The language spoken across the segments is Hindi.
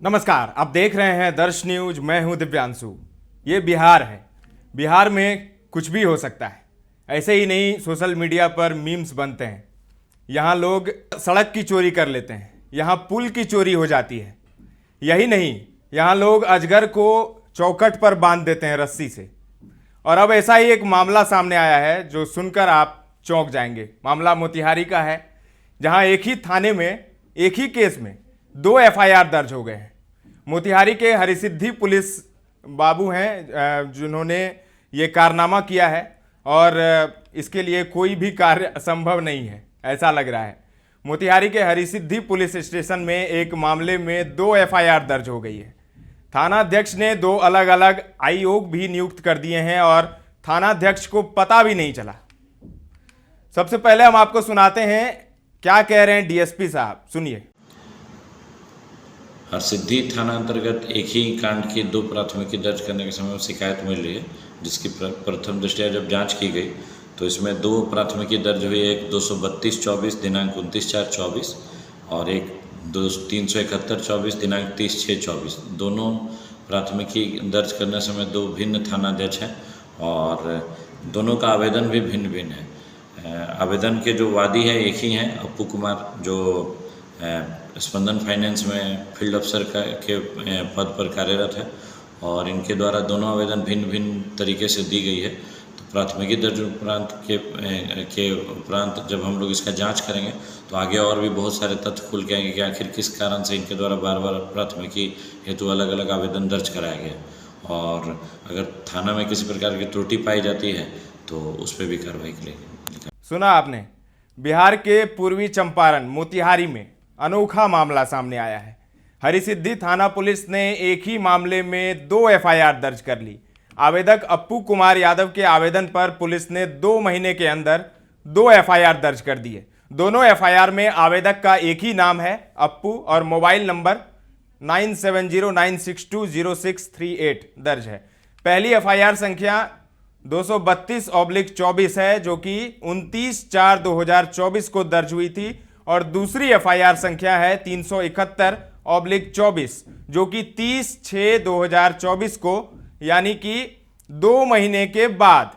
नमस्कार, आप देख रहे हैं दर्श न्यूज। मैं हूं दिव्यांशु। ये बिहार है। बिहार में कुछ भी हो सकता है। ऐसे ही नहीं सोशल मीडिया पर मीम्स बनते हैं। यहाँ लोग सड़क की चोरी कर लेते हैं, यहाँ पुल की चोरी हो जाती है। यही नहीं, यहाँ लोग अजगर को चौखट पर बांध देते हैं रस्सी से। और अब ऐसा ही एक मामला सामने आया है जो सुनकर आप चौंक जाएंगे। मामला मोतिहारी का है, जहाँ एक ही थाने में एक ही केस में 2 एफआईआर दर्ज हो गए हैं। मोतिहारी के हरिसिद्धि पुलिस बाबू हैं जिन्होंने ये कारनामा किया है और इसके लिए कोई भी कार्य असंभव नहीं है, ऐसा लग रहा है। मोतिहारी के हरिसिद्धि पुलिस स्टेशन में एक मामले में 2 एफआईआर दर्ज हो गई है। थानाध्यक्ष ने 2 अलग अलग आयोग भी नियुक्त कर दिए हैं और थानाध्यक्ष को पता भी नहीं चला। सबसे पहले हम आपको सुनाते हैं क्या कह रहे हैं डीएसपी साहब, सुनिए। हरसिद्धि थाना अंतर्गत एक ही कांड की 2 प्राथमिकी दर्ज करने के समय में शिकायत मिल रही है, जिसकी प्रथम दृष्टया जब जांच की गई तो इसमें 2 प्राथमिकी दर्ज हुई। एक 232/24 दिनांक 29/4/24 और एक 371/24 दिनांक 30/6/24। दोनों प्राथमिकी दर्ज करने समय 2 भिन्न थानाध्यक्ष हैं और दोनों का आवेदन भी भिन्न भिन्न है। आवेदन के जो वादी हैं एक ही हैं, अप्पू कुमार, जो स्पंदन फाइनेंस में फील्ड अफसर के पद पर कार्यरत है और इनके द्वारा दोनों आवेदन भिन्न भिन्न तरीके से दी गई है। तो प्राथमिकी दर्ज के उपरांत जब हम लोग इसका जांच करेंगे तो आगे और भी बहुत सारे तथ्य खुल के आएंगे कि आखिर किस कारण से इनके द्वारा बार बार प्राथमिकी हेतु अलग अलग आवेदन दर्ज कराया गया और अगर थाना में किसी प्रकार की त्रुटि पाई जाती है तो उस पर भी कार्रवाई करेगी। सुना आपने, बिहार के पूर्वी चंपारण मोतिहारी में अनोखा मामला सामने आया है। हरिसिद्धि थाना पुलिस ने एक ही मामले में 2 एफआईआर दर्ज कर ली। आवेदक अप्पू कुमार यादव के आवेदन पर पुलिस ने 2 महीने के अंदर 2 एफआईआर दर्ज कर दिए। दोनों एफआईआर में आवेदक का एक ही नाम है, अप्पू, और मोबाइल नंबर 9709620638 दर्ज है। पहली एफआईआर संख्या 232/24 है, जो कि 29/4/2024 को दर्ज हुई थी, और दूसरी एफआईआर संख्या है 371/24, जो कि 30/6/2024 को, यानी कि 2 महीने के बाद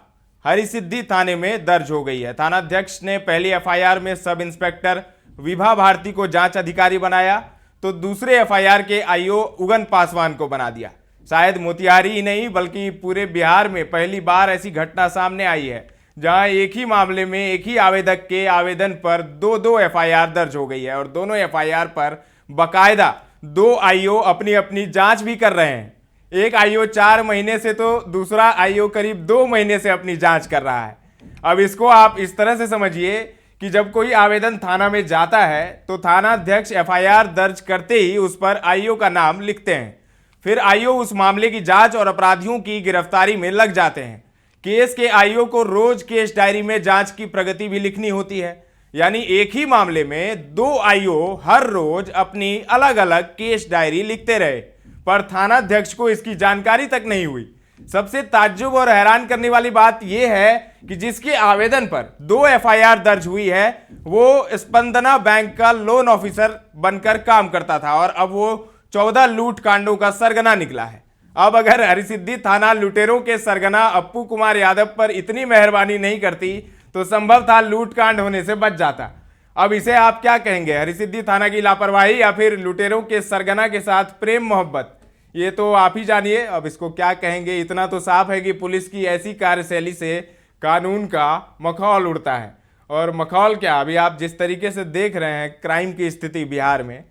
हरिसिद्धि थाने में दर्ज हो गई है। थानाध्यक्ष ने पहली एफआईआर में सब इंस्पेक्टर विभा भारती को जांच अधिकारी बनाया, तो दूसरे एफआईआर के आईओ उगन पासवान को बना दिया। शायद मोतिहारी ही नहीं बल्कि पूरे बिहार में पहली बार ऐसी घटना सामने आई है जहां एक ही मामले में एक ही आवेदक के आवेदन पर 2 एफआईआर दर्ज हो गई है और दोनों एफआईआर पर बकायदा 2 आईओ अपनी अपनी जांच भी कर रहे हैं। एक आईओ 4 महीने से तो दूसरा आईओ करीब 2 महीने से अपनी जांच कर रहा है। अब इसको आप इस तरह से समझिए कि जब कोई आवेदन थाना में जाता है तो थानाध्यक्ष एफआईआर दर्ज करते ही उस पर आईओ का नाम लिखते हैं, फिर आईओ उस मामले की जांच और अपराधियों की गिरफ्तारी में लग जाते हैं। केस के आईओ को रोज केस डायरी में जांच की प्रगति भी लिखनी होती है, यानी एक ही मामले में 2 आईओ हर रोज अपनी अलग अलग केस डायरी लिखते रहे, पर थानाध्यक्ष को इसकी जानकारी तक नहीं हुई। सबसे ताज्जुब और हैरान करने वाली बात यह है कि जिसके आवेदन पर 2 एफआईआर दर्ज हुई है वो स्पंदना बैंक का लोन ऑफिसर बनकर काम करता था और अब वो 14 लूट कांडों का सरगना निकला है। अब अगर हरिसिद्धि थाना लुटेरों के सरगना अप्पू कुमार यादव पर इतनी मेहरबानी नहीं करती तो संभव था लूट कांड होने से बच जाता। अब इसे आप क्या कहेंगे, हरिसिद्धि थाना की लापरवाही या फिर लुटेरों के सरगना के साथ प्रेम मोहब्बत? ये तो आप ही जानिए। अब इसको क्या कहेंगे। इतना तो साफ है कि पुलिस की ऐसी कार्यशैली से कानून का मखौल उड़ता है। और मखौल क्या, अभी आप जिस तरीके से देख रहे हैं क्राइम की स्थिति बिहार में,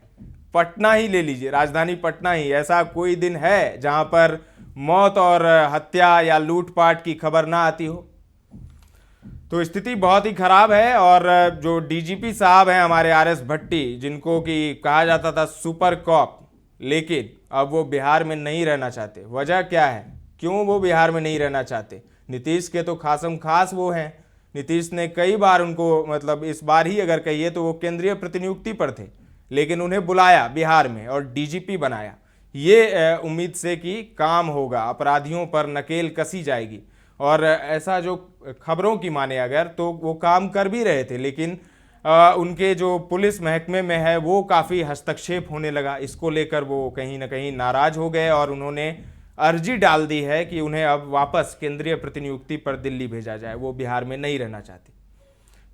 पटना ही ले लीजिए, राजधानी पटना ही, ऐसा कोई दिन है जहां पर मौत और हत्या या लूटपाट की खबर ना आती हो? तो स्थिति बहुत ही खराब है। और जो डीजीपी साहब हैं हमारे आरएस भट्टी, जिनको कि कहा जाता था सुपर कॉप, लेकिन अब वो बिहार में नहीं रहना चाहते। वजह क्या है, क्यों वो बिहार में नहीं रहना चाहते? नीतीश के तो खासम खास वो हैं। नीतीश ने कई बार उनको, मतलब इस बार ही अगर कहिए तो वो केंद्रीय प्रतिनियुक्ति पर थे, लेकिन उन्हें बुलाया बिहार में और डीजीपी बनाया, ये उम्मीद से कि काम होगा, अपराधियों पर नकेल कसी जाएगी। और ऐसा जो खबरों की माने अगर, तो वो काम कर भी रहे थे, लेकिन उनके जो पुलिस महकमे में है वो काफ़ी हस्तक्षेप होने लगा। इसको लेकर वो कहीं ना कहीं नाराज हो गए और उन्होंने अर्जी डाल दी है कि उन्हें अब वापस केंद्रीय प्रतिनियुक्ति पर दिल्ली भेजा जाए, वो बिहार में नहीं रहना चाहती।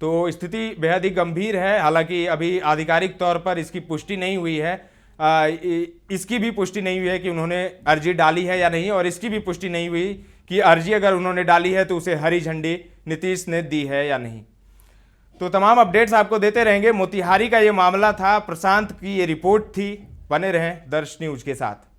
तो स्थिति बेहद ही गंभीर है। हालांकि अभी आधिकारिक तौर पर इसकी पुष्टि नहीं हुई है, इसकी भी पुष्टि नहीं हुई है कि उन्होंने अर्जी डाली है या नहीं, और इसकी भी पुष्टि नहीं हुई कि अर्जी अगर उन्होंने डाली है तो उसे हरी झंडी नीतीश ने दी है या नहीं। तो तमाम अपडेट्स आपको देते रहेंगे। मोतिहारी का ये मामला था, प्रशांत की ये रिपोर्ट थी। बने रहें दर्श न्यूज के साथ।